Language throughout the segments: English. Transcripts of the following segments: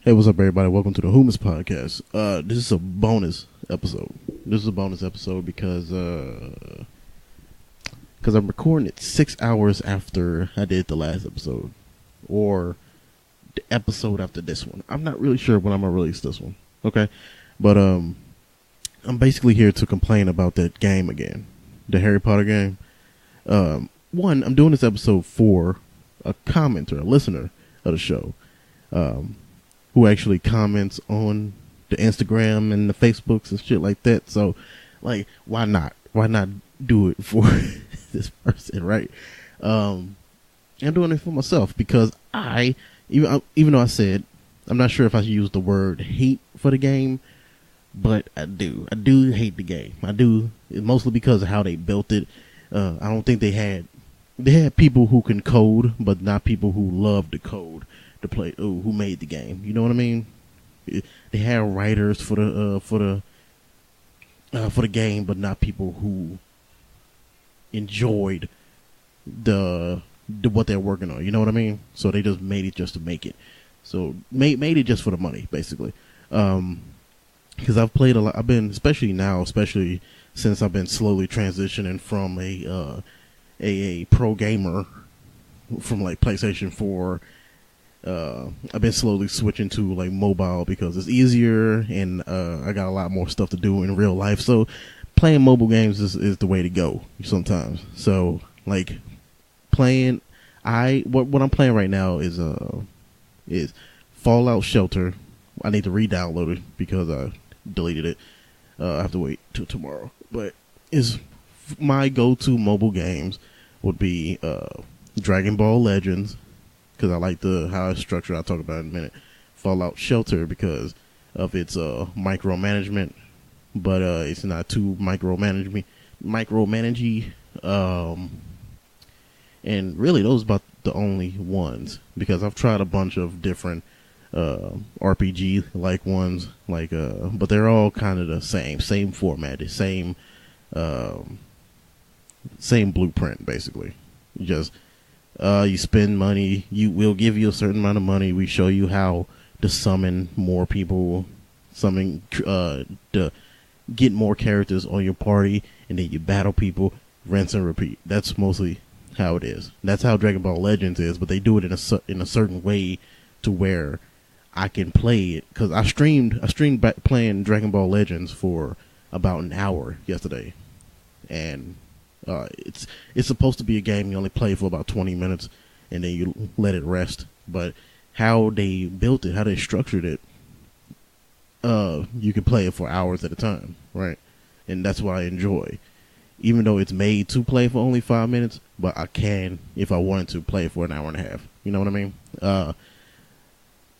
Hey, what's up, everybody? Welcome to the Whomst podcast. This is a bonus episode. This is a bonus episode because I'm recording it 6 hours after I did the last episode, or the episode after this one. I'm not really sure when I'm gonna release this one. Okay, but I'm basically here to complain about that game again, the Harry Potter game. One, I'm doing this episode for a commenter, a listener of the show. Who actually comments on the Instagram and the Facebooks and shit like that. So, like, why not? Why not do it for this person, right? I'm doing it for myself because even though I said, I'm not sure if I should use the word hate for the game, but I do hate the game. I do, mostly because of how they built it. I don't think they had people who can code, but not people who love to code. To play, who made the game? You know what I mean? They had writers for the game, but not people who enjoyed the what they're working on. You know what I mean? So they just made it just to make it. So made it just for the money, basically. Because I've played a lot. I've been, especially since I've been slowly transitioning from a pro gamer from like PlayStation 4. I've been slowly switching to like mobile because it's easier and I got a lot more stuff to do in real life. So playing mobile games is the way to go sometimes. So like playing, what I'm playing right now is Fallout Shelter. I need to re-download it because I deleted it. I have to wait till tomorrow. But my go-to mobile games would be Dragon Ball Legends. Because I like how it's structured. I'll talk about it in a minute. Fallout Shelter because of its micromanagement, but it's not too micromanagey. And really, those are about the only ones because I've tried a bunch of different RPG like ones, but they're all kind of the same format, the same blueprint, basically. You spend money, we'll give you a certain amount of money. We show you how to summon more people, to get more characters on your party, and then you battle people, rinse and repeat. That's mostly how it is. That's how Dragon Ball Legends is, but they do it in a certain way to where I can play it. Because I streamed back playing Dragon Ball Legends for about an hour yesterday, and it's supposed to be a game you only play for about 20 minutes and then you let it rest. But how they built it, how they structured it, you can play it for hours at a time, right? And that's what I enjoy. Even though it's made to play for only 5 minutes, but I can, if I wanted to, play it for an hour and a half. You know what I mean?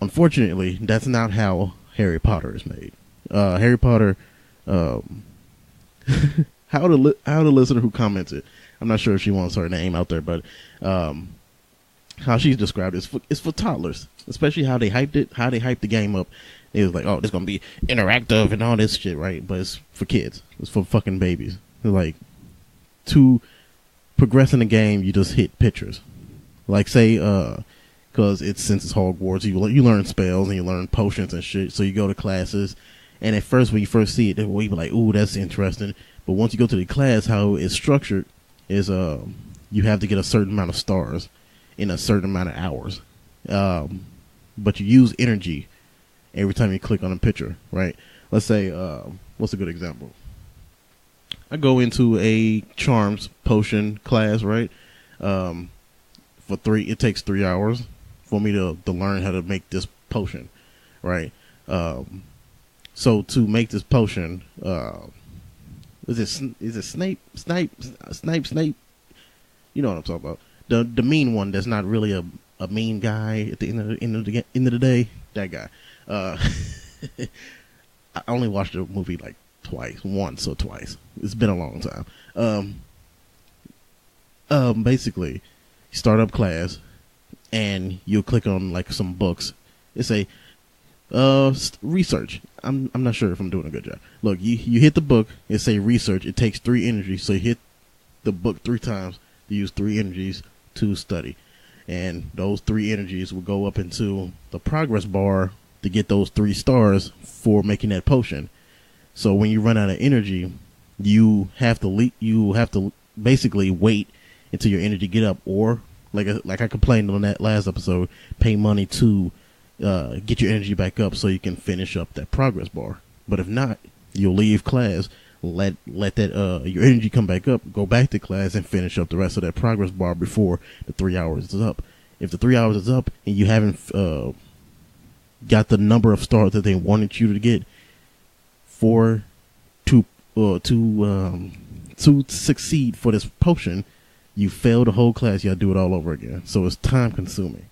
Unfortunately, that's not how Harry Potter is made. Harry Potter, how the listener who commented, I'm not sure if she wants her name out there, but how she's described it, it's for toddlers, especially how they hyped the game up. It was like, oh, this gonna be interactive and all this shit, right? But it's for kids. It's for fucking babies. It's like, to progress in the game, you just hit pictures. Like, say, because since it's Hogwarts, you learn spells and you learn potions and shit. So you go to classes, and at first, when you first see it, you be like, ooh, that's interesting. But once you go to the class, how it's structured is you have to get a certain amount of stars in a certain amount of hours. But you use energy every time you click on a picture, right? Let's say, what's a good example? I go into a charms potion class, right? It takes 3 hours for me to learn how to make this potion, right? So to make this potion, is it Snape? You know what I'm talking about. The mean one that's not really a mean guy at the end of the day. That guy. I only watched the movie like once or twice. It's been a long time. Basically, you start up class and you'll click on like some books. It say research. I'm not sure if I'm doing a good job. Look, you hit the book, it say research, it takes 3 energies, so you hit the book 3 times, you use 3 energies to study. And those 3 energies will go up into the progress bar, to get those 3 stars for making that potion. So when you run out of energy, you have to basically wait until your energy get up, or like I complained on that last episode, pay money to get your energy back up so you can finish up that progress bar. But if not, you'll leave class, let that your energy come back up, go back to class, and finish up the rest of that progress bar before the 3 hours is up. If the 3 hours is up and you haven't got the number of stars that they wanted you to get to succeed for this potion, you fail the whole class. You gotta do it all over again. So it's time consuming.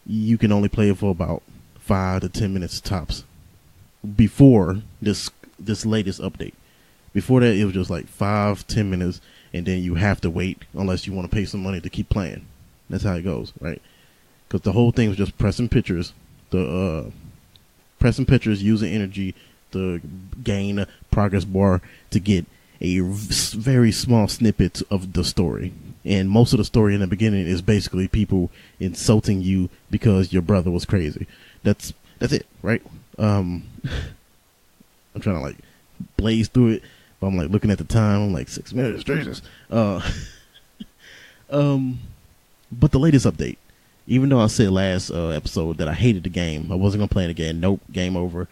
You can only play it for about 5 to 10 minutes tops. Before this latest update, before that it was just like 5-10 minutes, and then you have to wait unless you want to pay some money to keep playing. That's how it goes, right? Because the whole thing was just pressing pictures, using energy to gain a progress bar to get a very small snippet of the story. And most of the story in the beginning is basically people insulting you because your brother was crazy. That's it, right? I'm trying to like blaze through it, but I'm like looking at the time. I'm like 6 minutes, Jesus. But the latest update, even though I said last episode that I hated the game, I wasn't gonna play it again. Nope, game over.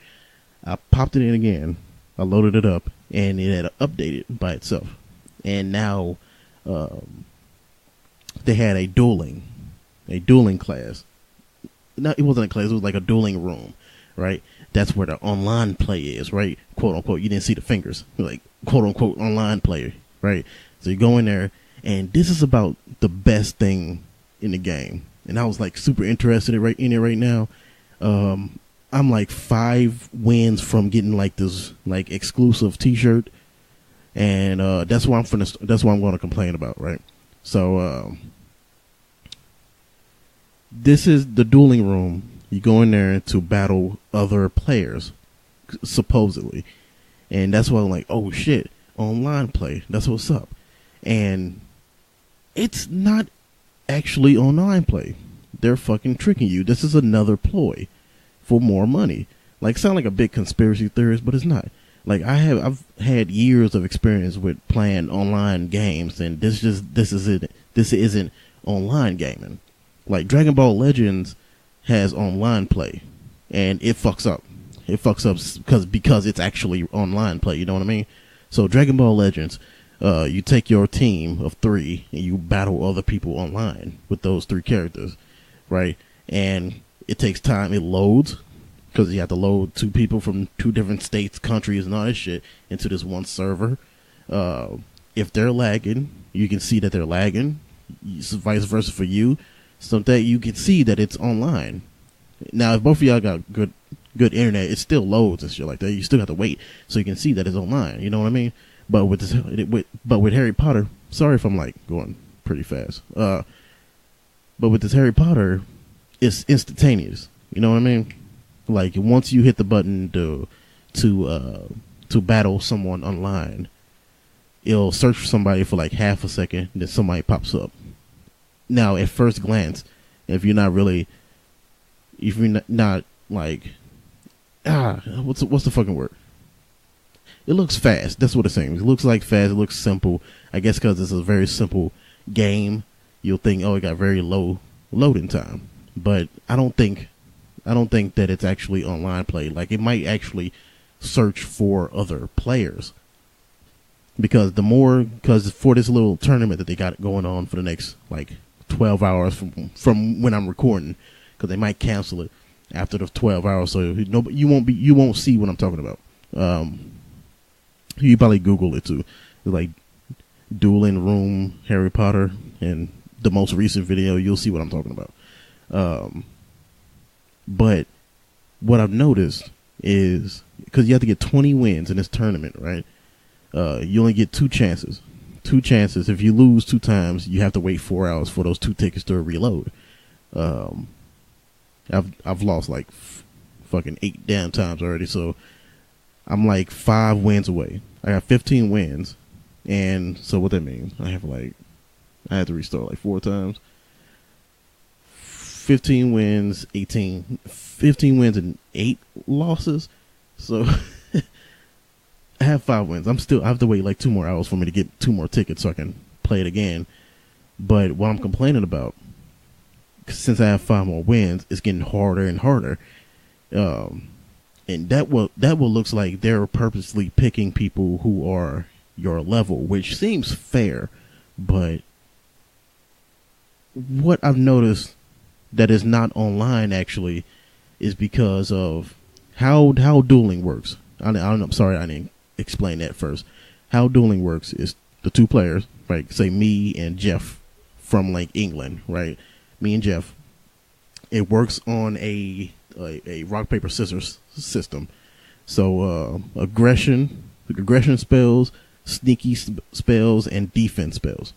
I popped it in again. I loaded it up, and it had updated by itself. And now they had a dueling class. No, it wasn't a class. It was like a dueling room, right? That's where the online play is, right? Quote unquote. You didn't see the fingers, like quote unquote online player, right? So you go in there, and this is about the best thing in the game. And I was like super interested in it right now. I'm like 5 wins from getting like this like exclusive T-shirt, and that's what I'm going to complain about, right? So this is the dueling room. You go in there to battle other players, supposedly, and that's why I'm like, oh shit, online play. That's what's up, and it's not actually online play. They're fucking tricking you. This is another ploy for more money. Like, sound like a big conspiracy theorist, but it's not. Like, I've had years of experience with playing online games, and this isn't online gaming. Like, Dragon Ball Legends has online play, and it fucks up. It fucks up because it's actually online play. You know what I mean? So Dragon Ball Legends, you take your team of 3 and you battle other people online with those 3 characters, right? And it takes time. It loads because you have to load 2 people from 2 different states, countries, and all this shit into this one server. If they're lagging, you can see that they're lagging. Vice versa for you, so that you can see that it's online. Now, if both of y'all got good internet, it still loads and shit like that. You still have to wait so you can see that it's online. You know what I mean? But with Harry Potter, sorry if I'm like going pretty fast. But with this Harry Potter, it's instantaneous. You know what I mean? Like, once you hit the button to battle someone online, it'll search for somebody for like half a second, then somebody pops up. Now, at first glance, if you're not like, what's the fucking word? It looks fast. That's what it seems. It looks like fast. It looks simple. I guess because it's a very simple game, you'll think, oh, it got very low loading time. But I don't think that it's actually online play. Like, it might actually search for other players. Because for this little tournament that they got going on for the next like 12 hours from when I'm recording, because they might cancel it after the 12 hours, so you won't see what I'm talking about. You probably Google it too. It's like dueling room Harry Potter, and the most recent video, you'll see what I'm talking about. But what I've noticed is, because you have to get 20 wins in this tournament, right? You only get 2 chances. 2 chances. If you lose 2 times, you have to wait 4 hours for those 2 tickets to reload. I've lost like fucking 8 damn times already, so I'm like 5 wins away. I got 15 wins, and so what that means? I have to restart like 4 times. 15 wins, 15 wins and 8 losses. So I have 5 wins. I have to wait like 2 more hours for me to get 2 more tickets so I can play it again. But what I'm complaining about, since I have 5 more wins, it's getting harder and harder. And that will looks like they're purposely picking people who are your level, which seems fair. But what I've noticed that is not online actually is because of how dueling works. I'm sorry, I didn't explain that first. How dueling works is the 2 players, right? Say me and Jeff from like England, right? Me and Jeff. It works on a rock paper scissors system. So aggression spells, sneaky spells, and defense spells.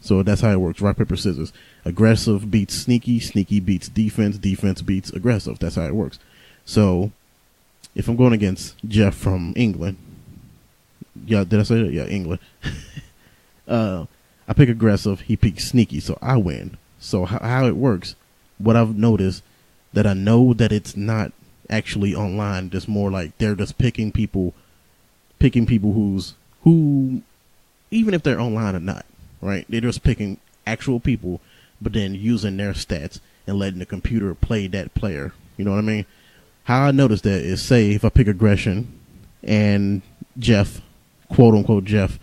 So that's how it works. Rock paper scissors. Aggressive beats sneaky, sneaky beats defense, defense beats aggressive. That's how it works. So if I'm going against Jeff from England, yeah, did I say that? Yeah, England. I pick aggressive, he picks sneaky, so I win. So how it works, what I've noticed, that I know that it's not actually online, just more like they're just picking people who, even if they're online or not, right? They're just picking actual people, but then using their stats and letting the computer play that player. You know what I mean? How I noticed that is, say if I pick aggression and Jeff, quote unquote Jeff,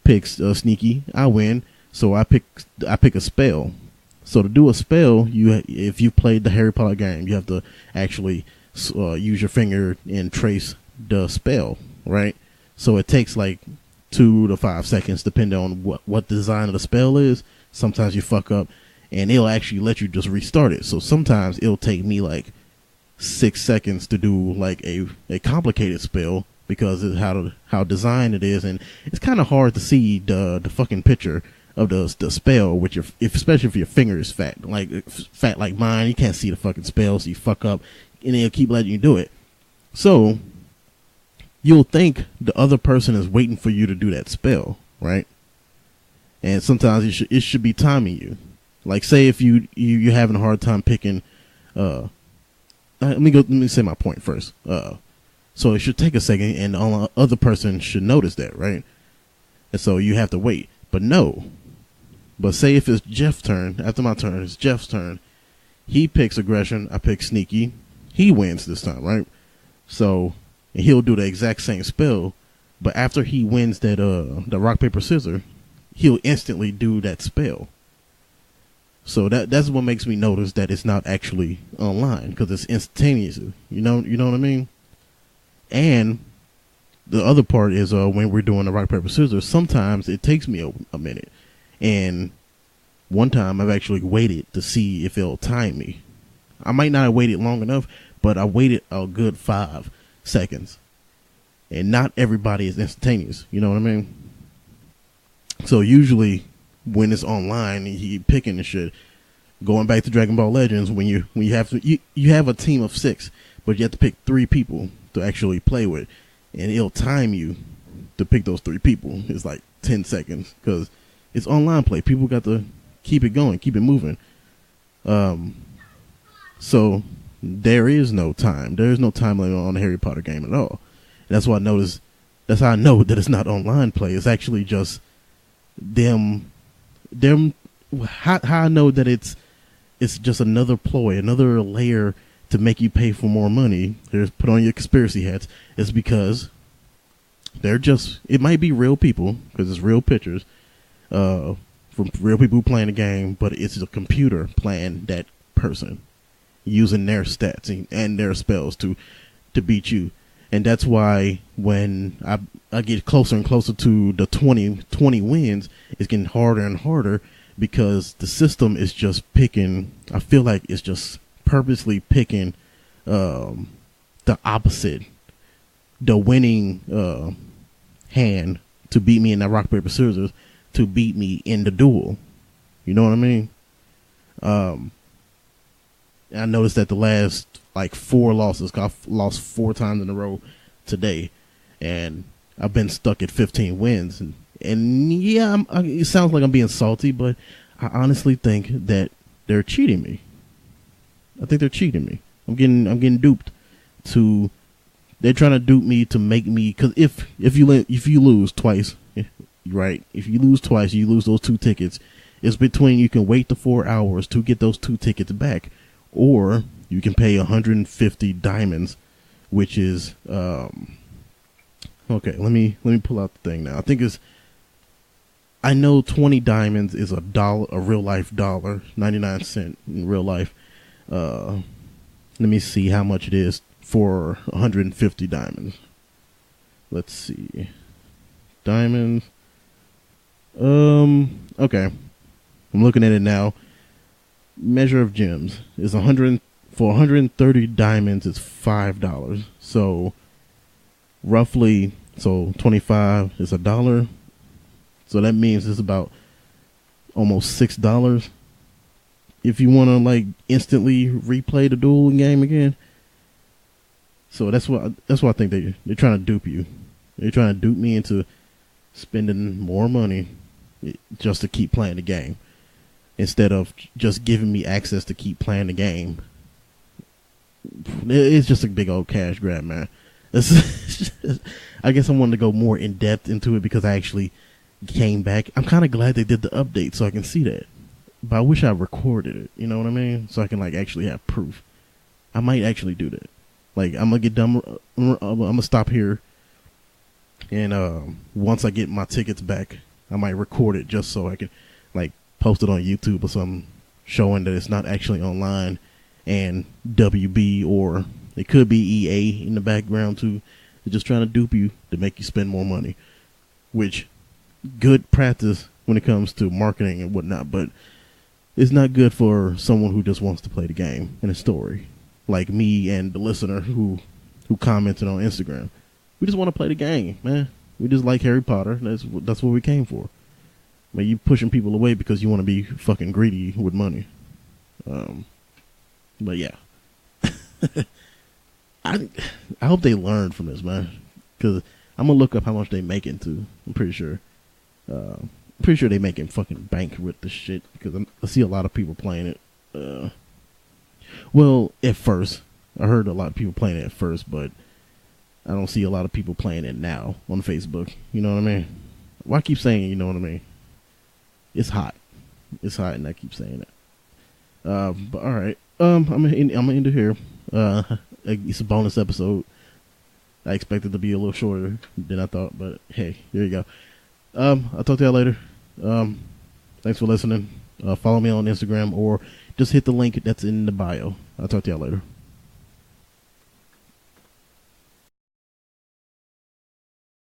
picks sneaky, I win. So I pick a spell. So to do a spell, if you played the Harry Potter game, you have to actually use your finger and trace the spell, right? So it takes like 2 to 5 seconds, depending on what the design of the spell is. Sometimes you fuck up, and it'll actually let you just restart it. So sometimes it'll take me like 6 seconds to do like a complicated spell because of how designed it is, and it's kind of hard to see the fucking picture of the spell with especially if your finger is fat like mine. You can't see the fucking spell, so you fuck up, and they'll keep letting you do it. So you'll think the other person is waiting for you to do that spell, right? And sometimes it should be timing you. Like, say if you're having a hard time picking. Let me say my point first. So it should take a second, and the other person should notice that, right? And so you have to wait. But no. But say if it's Jeff's turn, after my turn, it's Jeff's turn. He picks aggression, I pick sneaky. He wins this time, right? So and he'll do the exact same spell, but after he wins that the rock paper scissors, he'll instantly do that spell. So that's what makes me notice that it's not actually online, because it's instantaneous. You know what I mean? And the other part is when we're doing the rock paper scissors, sometimes it takes me a minute. And one time I've actually waited to see if it'll time me. I might not have waited long enough, but I waited a good 5 seconds. And not everybody is instantaneous. You know what I mean? So usually when it's online and you picking the shit, going back to Dragon Ball Legends, when you have a team of 6, but you have to pick 3 people to actually play with, and it'll time you to pick those 3 people. It's like 10 seconds because it's online play. People got to keep it going, keep it moving. So there is no time. There is no time limit on the Harry Potter game at all. And that's why that's how I know that it's not online play. It's actually just them. How I know that it's just another ploy, another layer to make you pay for more money. There's put on your conspiracy hats. It's because it might be real people, because it's real pictures from real people who playing the game, but it's a computer playing that person using their stats and their spells to beat you. And that's why when I get closer and closer to the 20 wins, it's getting harder and harder, because the system is just picking. I feel like it's just purposely picking the opposite, the winning hand to beat me in that rock paper scissors, to beat me in the duel. You know what I mean? I noticed that the last like 4 losses, I've lost 4 times in a row today, and I've been stuck at 15 wins. And yeah, it sounds like I'm being salty, but I honestly think that they're cheating me. I think they're cheating me. I'm getting duped. They're trying to dupe me to make me, because if you lose twice, right? If you lose twice, you lose those 2 tickets. It's between you can wait the 4 hours to get those 2 tickets back, or you can pay 150 diamonds, which is okay. Let me pull out the thing now. I know 20 diamonds is a real life dollar, 99 cents in real life. Let me see how much it is for 150 diamonds. Let's see. Diamonds. Okay. I'm looking at it now. Measure of gems is 130 diamonds is $5. So roughly, 25 is $1. So that means it's about almost $6. If you want to like instantly replay the duel game again. So that's what I think they're trying to dupe you. They're trying to dupe me into spending more money just to keep playing the game, instead of just giving me access to keep playing the game. It's just a big old cash grab, man. I guess I wanted to go more in depth into it because I actually came back. I'm kind of glad they did the update so I can see that. But I wish I recorded it, you know what I mean? So I can like actually have proof. I might actually do that. Like, I'm gonna get done. I'm gonna stop here, and once I get my tickets back, I might record it just so I can like post it on YouTube or something, showing that it's not actually online, and WB, or it could be EA in the background too. They're just trying to dupe you to make you spend more money, which good practice when it comes to marketing and whatnot, but it's not good for someone who just wants to play the game and a story, like me and the listener who commented on Instagram. We just want to play the game, man. We just like Harry Potter. That's what we came for. Man, you pushing people away because you want to be fucking greedy with money. But yeah, I hope they learned from this, man. Because I'm gonna look up how much they making too. I'm pretty sure they making fucking bank with this shit, because I see a lot of people playing it. Well, at first, I heard a lot of people playing it at first, but I don't see a lot of people playing it now on Facebook. You know what I mean? Why keep saying it, you know what I mean? It's hot. It's hot, and I keep saying it. But all right. I'm gonna end it here. It's a bonus episode. I expected it to be a little shorter than I thought, but hey, there you go. I'll talk to y'all later. Thanks for listening. Follow me on Instagram, or just hit the link that's in the bio. I'll talk to y'all later.